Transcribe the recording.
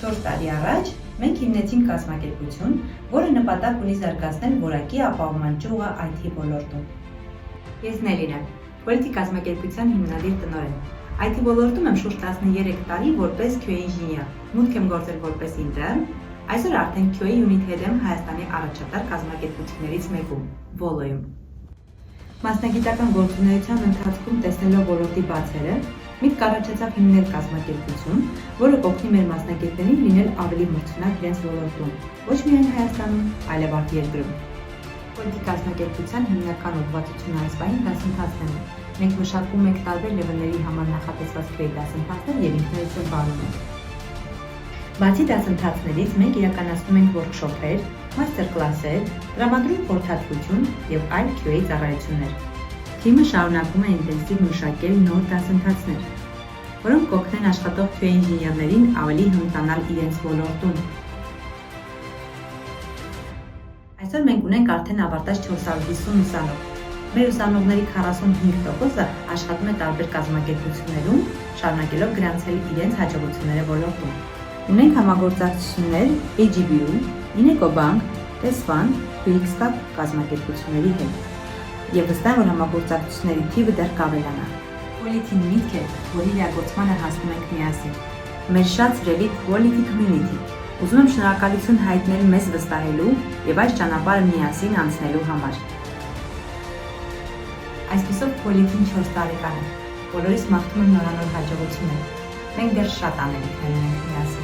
4 տարի առաջ մենք հիմնեցինք կազմակերպություն, որը նպատակ ունի զարգացնել որակի ապահովման ճյուղը IT ոլորտում։ Ես Նելին եմ, Quality կազմակերպության հիմնադիր տնօրեն։ IT ոլորտում եմ շուրջ 13 տարի որպես QA ինժեներ, մուտք եմ գործել որպես ինտերն, այսօր արդեն QA unit head եմ Հայաստանի առաջատար կազմակերպություններից մեկում, Volo-ում։ Մասնագիտական գործունեության ընթացքում տեսնելով ոլորտի բացերը, միտք առաջացավ հիմնել կազմակերպություն, որը կօգնի մեր մասնագետներին լինել ավելի մրցունակ իրենց ոլորտում, ոչ միայն Հայաստանում, այլև արտերկրում։ Quality կազմակերպության հիմնական ուղղվածությունը այս պահին դասընթացն է։ Մենք մշակում ենք տարբեր լեվելների համար նախատեսված QA դասընթացներ եւ ինքներս էլ վարում ենք։ Բացի դասընթացներից մենք իրականացնում ենք workshop-եր, master class-եր, տրամադրում խորհրդատվություն եւ այլ QA ծառայություններ։ Թիմը շարունակում է ինտենսիվ մշակել նոր դասընթացներ, որոնք կօգնեն աշխատող QA ինժեներներին ավելի հմտանալ իրենց ոլորտում։ Այսօր մենք ունենք արդեն ավարտած 450 ուսանող։ Մեր ուսանողների 45%-ը աշխատում է տարբեր կազմակերպություններում, շարունակելով գրանցել իրենց հաջողությունները ոլորտում։ Ունենք համագործակցություններ AGB-ում, Ineco Bank, TESFAN, QXTAP կազմակերպությունների հետ։ Եվ վստահ եմ, որ համագործակցությունների թիվը դեռ կավելանա։ Quality-ն միտք է, որի իրագործմանը հասնում ենք միասին։ Մեր շատ սիրելի Quality Community։ Ուզում եմ շնորհակալություն հայտնել մեզ վստահելու եւ այս ճանապարհը միասին անցնելու համար։ Այսպիսով Quality-ն 4 տարեկան է։ Բոլորիս մաղթում եմ նորանոր հաջողություններ։ Մենք դեռ շատ անելիքներ ունենք միասին։